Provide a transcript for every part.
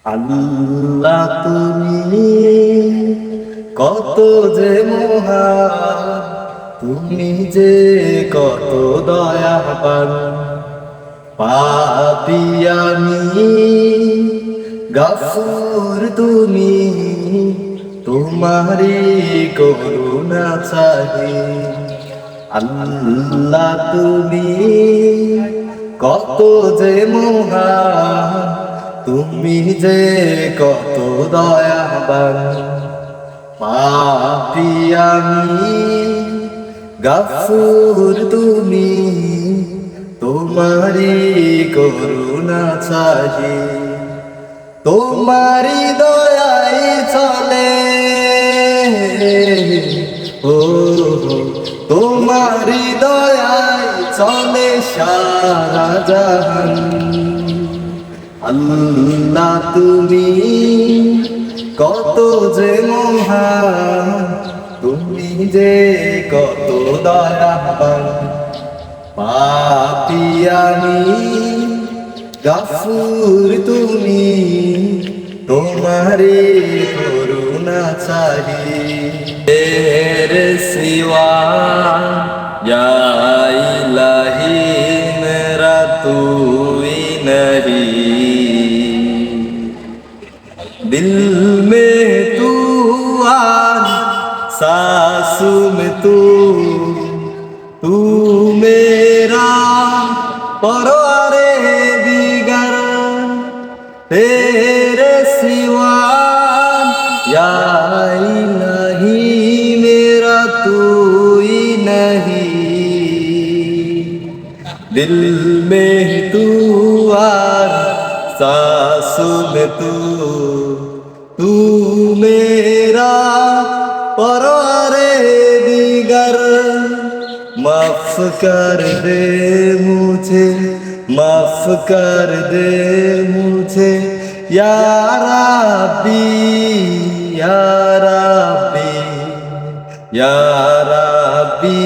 আল্লাহ তুমি কত যে মহান, তুমি যে কত দয়াবান। পাপী আমি গফুর তুমি, তোমারি করুণা চাহি। আল্লাহ তুমি কত যে মহান, তুমি যে কত দয়াবান। পাপী আমি গফুর তুমি, তোমারি করুণা চাহি। তোমারি দয়াই চলে, ও তোমারি দয়াই চলে সারা জাহান। আল্লাহ তুমি কত যে মহান, তুমি যে কত দয়াবান। পাপী আমি গফুর তুমি, তোমারি করুণা চাহি। তেরে সিওয়া या इलाही मेरा तू ही नहीं, दिल में तू आन सांसों में तू मेरा परवारे दिगर। तेरे सिवा या इलाही मेरा तू ही नहीं, दिल में तू और सांसों में तू मेरा परवारे दिगर। माफ कर दे मुझे, माफ कर दे मुझे या रब्बी, या रब्बी, या रब्बी,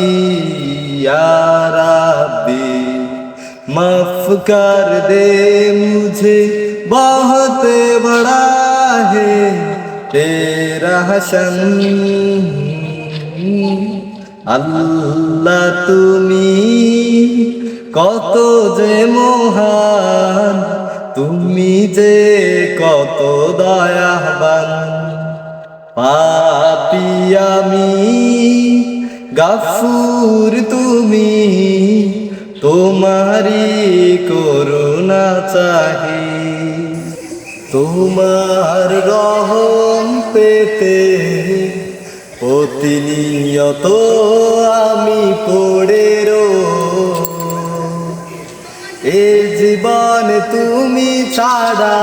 या रब्बी। माफ कर दे मुझे, बहुत बड़ा है तेरा हसन। আল্লাহ তুমি কত যে মহান, তুমি যে কত দয়াবান। পাপী আমি গফুর তুমি, তোমারি করুণা চাহি। তোমার রহম পেতে প্রতিনিয়ত আমি পড়ে এ জীবন তুমি ছাড়া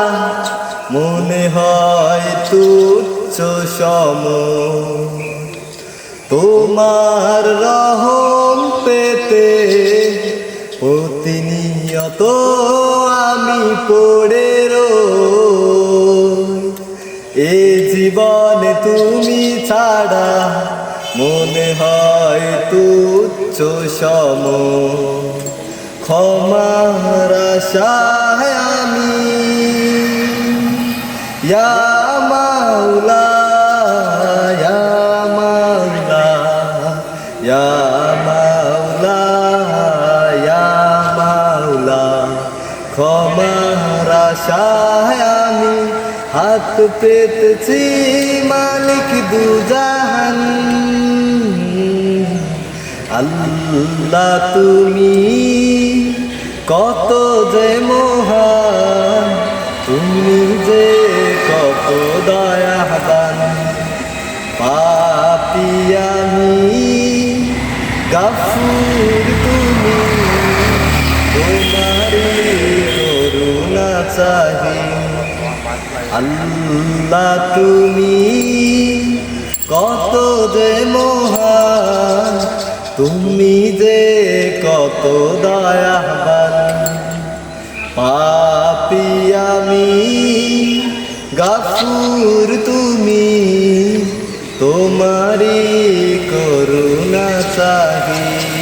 মনে হয় তুচ্ছ সম। তোমার রহম পেতে প্রতিনিয়ত আমি পড়ে এ জীবন তুমি ছাড়া মনে হয় তুচ্ছ সম। ক্ষমার আশায় আমি ইয়া মাওলা, ইয়া মাওলা, ইয়া মাওলা, ইয়া মাওলা। ক্ষমার আশায় আমি হাত পেতেছি মালিক দুজাহান। আল্লাহ তুমি কত যে মহান, তুমি যে কত দয়াবান। পাপী আমি গফুর তুমি, তোমারি করুণা চাহি। আল্লাহ তুমি কত যে মহান, তুমি যে কত দয়াবান। পাপী আমি গফুর তুমি, তোমারি করুণা চাহি।